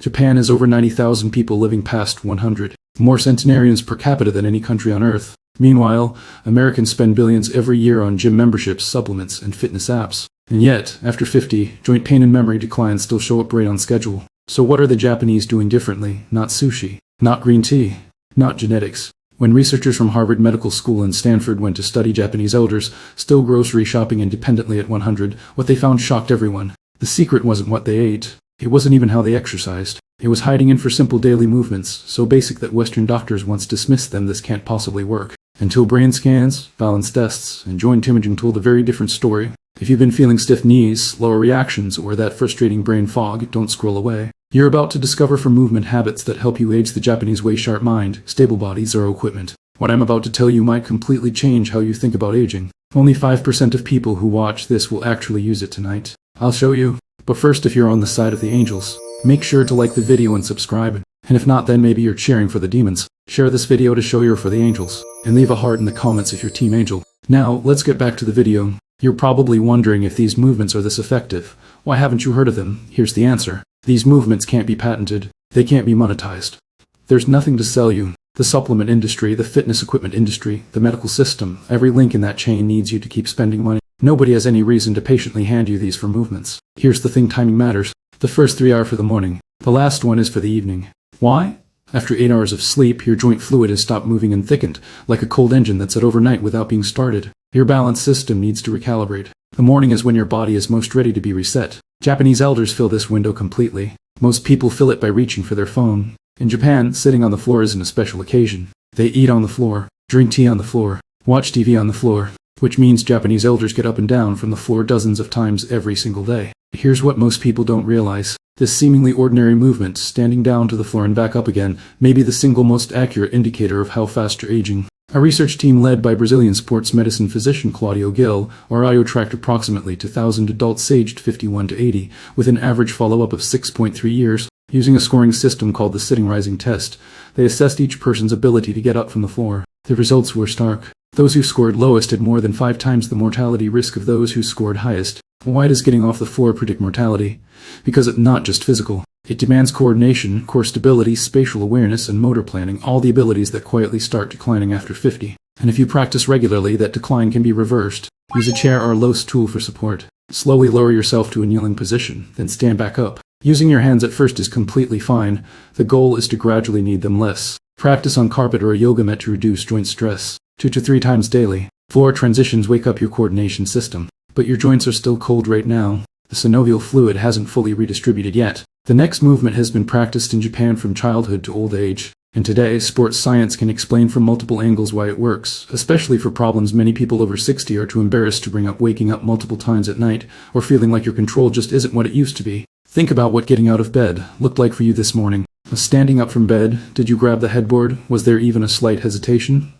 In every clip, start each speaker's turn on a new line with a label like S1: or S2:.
S1: Japan has over 90,000 people living past 100, more centenarians per capita than any country on Earth. Meanwhile, Americans spend billions every year on gym memberships, supplements, and fitness apps. And yet, after 50, joint pain and memory decline still show up right on schedule. So what are the Japanese doing differently? Not sushi, not green tea, not genetics. When researchers from Harvard Medical School and Stanford went to study Japanese elders still grocery shopping independently at 100, what they found shocked everyone. The secret wasn't what they ate. It wasn't even how they exercised. It was hiding in for simple daily movements, so basic that Western doctors once dismissed them. This can't possibly work. Until brain scans, balance tests, and joint imaging told a very different story. If you've been feeling stiff knees, slower reactions, or that frustrating brain fog, don't scroll away. You're about to discover from movement habits that help you age the Japanese way: sharp mind, stable body, zero equipment. What I'm about to tell you might completely change how you think about aging. Only 5% of people who watch this will actually use it tonight. I'll show you. But first, if you're on the side of the angels, make sure to like the video and subscribe. And if not, then maybe you're cheering for the demons. Share this video to show you're for the angels. And leave a heart in the comments if you're Team Angel. Now, let's get back to the video. You're probably wondering if these movements are this effective. Why haven't you heard of them? Here's the answer. These movements can't be patented. They can't be monetized. There's nothing to sell you. The supplement industry, the fitness equipment industry, the medical system, every link in that chain needs you to keep spending money. Nobody has any reason to patiently hand you these for movements. Here's the thing: timing matters. The first 3 are for the morning. The last one is for the evening. Why? After 8 hours of sleep, your joint fluid has stopped moving and thickened, like a cold engine that's at overnight without being started. Your balance system needs to recalibrate. The morning is when your body is most ready to be reset. Japanese elders fill this window completely. Most people fill it by reaching for their phone. In Japan, sitting on the floor isn't a special occasion. They eat on the floor, drink tea on the floor, watch TV on the floor, which means Japanese elders get up and down from the floor dozens of times every single day. Here's what most people don't realize. This seemingly ordinary movement, standing down to the floor and back up again, may be the single most accurate indicator of how fast you're aging. A research team led by Brazilian sports medicine physician Claudio Gil, or tracked approximately 2,000 adults aged 51 to 80, with an average follow-up of 6.3 years. Using a scoring system called the sitting-rising test, they assessed each person's ability to get up from the floor. The results were stark. Those who scored lowest had more than 5 times the mortality risk of those who scored highest. Why does getting off the floor predict mortality? Because it's not just physical. It demands coordination, core stability, spatial awareness, and motor planning, all the abilities that quietly start declining after 50. And if you practice regularly, that decline can be reversed. Use a chair or a loose tool for support. Slowly lower yourself to a kneeling position, then stand back up. Using your hands at first is completely fine. The goal is to gradually need them less. Practice on carpet or a yoga mat to reduce joint stress. 2 to 3 times daily. Floor transitions wake up your coordination system. But your joints are still cold right now. The synovial fluid hasn't fully redistributed yet. The next movement has been practiced in Japan from childhood to old age. And today, sports science can explain from multiple angles why it works, especially for problems many people over 60 are too embarrassed to bring up: waking up multiple times at night, or feeling like your control just isn't what it used to be. Think about what getting out of bed looked like for you this morning. Standing up from bed, did you grab the headboard? Was there even a slight hesitation?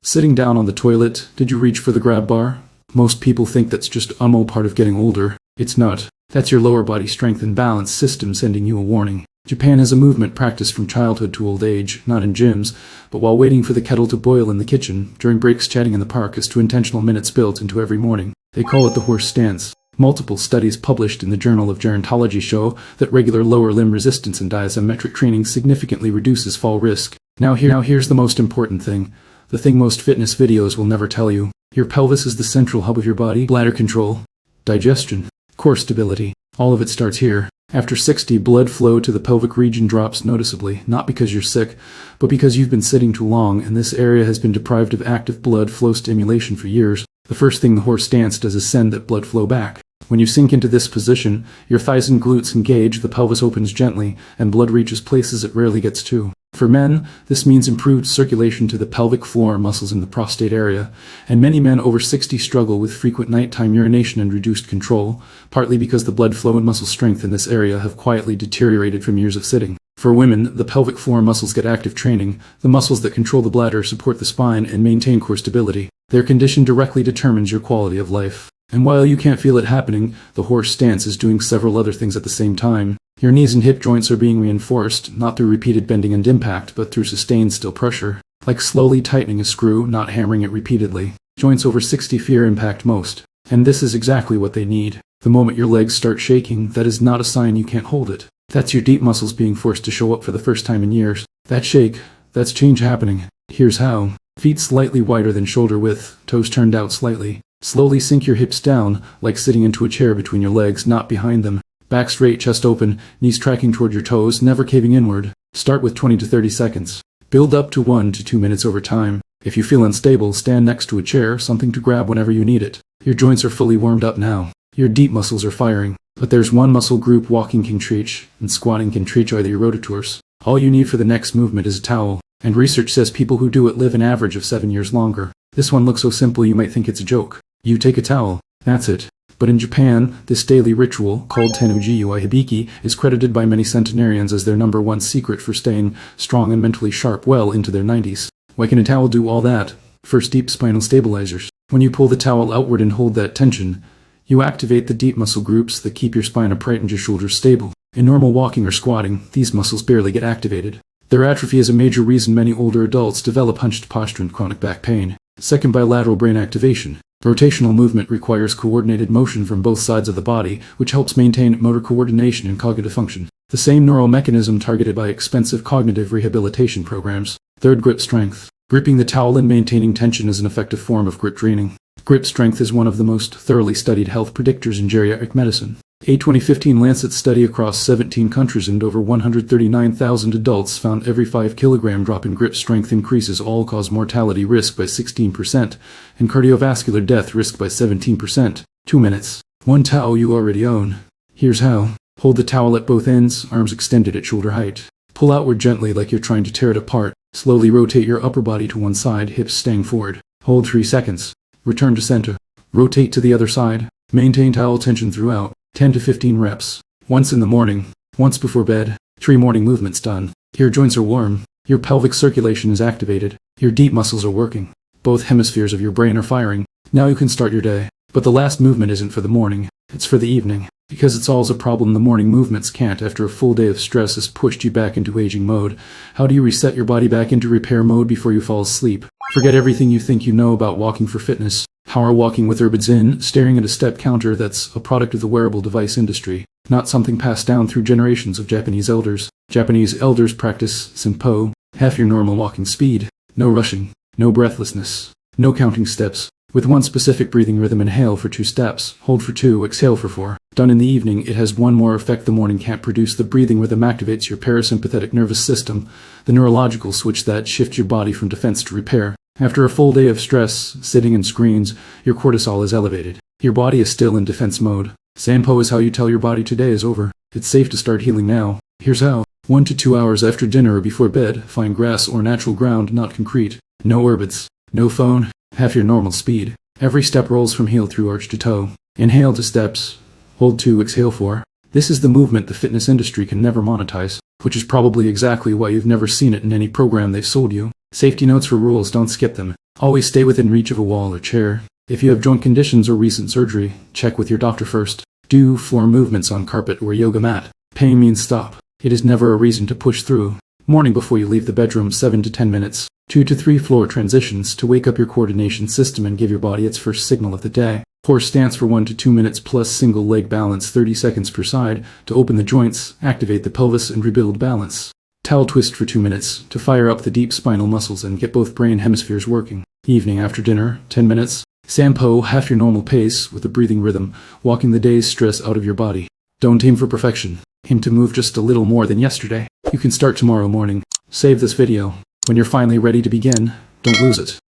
S1: Sitting down on the toilet, did you reach for the grab bar? Most people think that's just a part of getting older. It's not. That's your lower body strength and balance system sending you a warning. Japan has a movement practiced from childhood to old age, not in gyms, but while waiting for the kettle to boil in the kitchen, during breaks chatting in the park, is 2 intentional minutes built into every morning. They call it the horse stance. Multiple studies published in the Journal of Gerontology show that regular lower limb resistance and diametric training significantly reduces fall risk. Now here's the most important thing. The thing most fitness videos will never tell you. Your pelvis is the central hub of your body. Bladder control, digestion, core stability. All of it starts here. After 60, blood flow to the pelvic region drops noticeably, not because you're sick, but because you've been sitting too long and this area has been deprived of active blood flow stimulation for years. The first thing the horse stance does is send that blood flow back. When you sink into this position, your thighs and glutes engage, the pelvis opens gently, and blood reaches places it rarely gets to. For men, this means improved circulation to the pelvic floor muscles in the prostate area, and many men over 60 struggle with frequent nighttime urination and reduced control, partly because the blood flow and muscle strength in this area have quietly deteriorated from years of sitting. For women, the pelvic floor muscles get active training. The muscles that control the bladder support the spine and maintain core stability. Their condition directly determines your quality of life. And while you can't feel it happening, the horse stance is doing several other things at the same time. Your knees and hip joints are being reinforced, not through repeated bending and impact, but through sustained still pressure. Like slowly tightening a screw, not hammering it repeatedly. Joints over 60 fear impact most. And this is exactly what they need. The moment your legs start shaking, that is not a sign you can't hold it. That's your deep muscles being forced to show up for the first time in years. That shake, that's change happening. Here's how. Feet slightly wider than shoulder width, toes turned out slightly. Slowly sink your hips down, like sitting into a chair between your legs, not behind them. Back straight, chest open, knees tracking toward your toes, never caving inward. Start with 20 to 30 seconds. Build up to 1 to 2 minutes over time. If you feel unstable, stand next to a chair, something to grab whenever you need it. Your joints are fully warmed up now. Your deep muscles are firing. But there's one muscle group walking can teach, and squatting can teach either your rotators. All you need for the next movement is a towel. And research says people who do it live an average of 7 years longer. This one looks so simple you might think it's a joke. You take a towel. That's it. But in Japan, this daily ritual, called tenuji ui hibiki, is credited by many centenarians as their #1 secret for staying strong and mentally sharp well into their 90s. Why can a towel do all that? First, deep spinal stabilizers. When you pull the towel outward and hold that tension, you activate the deep muscle groups that keep your spine upright and your shoulders stable. In normal walking or squatting, these muscles barely get activated. Their atrophy is a major reason many older adults develop hunched posture and chronic back pain. Second, bilateral brain activation. Rotational movement requires coordinated motion from both sides of the body, which helps maintain motor coordination and cognitive function. The same neural mechanism targeted by expensive cognitive rehabilitation programs. Third, grip strength. Gripping the towel and maintaining tension is an effective form of grip training. Grip strength is one of the most thoroughly studied health predictors in geriatric medicine. A 2015 Lancet study across 17 countries and over 139,000 adults found every 5 kilogram drop in grip strength increases all-cause mortality risk by 16% and cardiovascular death risk by 17%. 2 minutes. One towel you already own. Here's how. Hold the towel at both ends, arms extended at shoulder height. Pull outward gently like you're trying to tear it apart. Slowly rotate your upper body to one side, hips staying forward. Hold 3 seconds. Return to center. Rotate to the other side. Maintain towel tension throughout. 10 to 15 reps. Once in the morning. Once before bed. 3 morning movements done. Your joints are warm. Your pelvic circulation is activated. Your deep muscles are working. Both hemispheres of your brain are firing. Now you can start your day. But the last movement isn't for the morning. It's for the evening. Because it's always a problem the morning movements can't after a full day of stress has pushed you back into aging mode. How do you reset your body back into repair mode before you fall asleep? Forget everything you think you know about walking for fitness. Power walking with Urbids in, staring at a step counter that's a product of the wearable device industry, not something passed down through generations of Japanese elders. Japanese elders practice sampo, half your normal walking speed. No rushing, no breathlessness, no counting steps. With one specific breathing rhythm, inhale for 2 steps, hold for 2, exhale for 4. Done in the evening, it has one more effect the morning can't produce. The breathing rhythm activates your parasympathetic nervous system, the neurological switch that shifts your body from defense to repair. After a full day of stress, sitting in screens, your cortisol is elevated. Your body is still in defense mode. Sampo is how you tell your body today is over. It's safe to start healing now. Here's how. 1 to 2 hours after dinner or before bed, find grass or natural ground, not concrete. No Urbids. No phone. Half your normal speed. Every step rolls from heel through arch to toe. Inhale to steps. Hold 2, exhale 4. This is the movement the fitness industry can never monetize, which is probably exactly why you've never seen it in any program they've sold you. Safety notes for rules, don't skip them. Always stay within reach of a wall or chair. If you have joint conditions or recent surgery, check with your doctor first. Do floor movements on carpet or yoga mat. Pain means stop. It is never a reason to push through. Morning before you leave the bedroom, 7 to 10 minutes. 2 to 3 floor transitions to wake up your coordination system and give your body its first signal of the day. Horse stance for 1 to 2 minutes plus single leg balance 30 seconds per side to open the joints, activate the pelvis and rebuild balance. Towel twist for 2 minutes to fire up the deep spinal muscles and get both brain hemispheres working. Evening after dinner, 10 minutes. Sampo, half your normal pace with a breathing rhythm, walking the day's stress out of your body. Don't aim for perfection. Aim to move just a little more than yesterday. You can start tomorrow morning. Save this video. When you're finally ready to begin, don't lose it.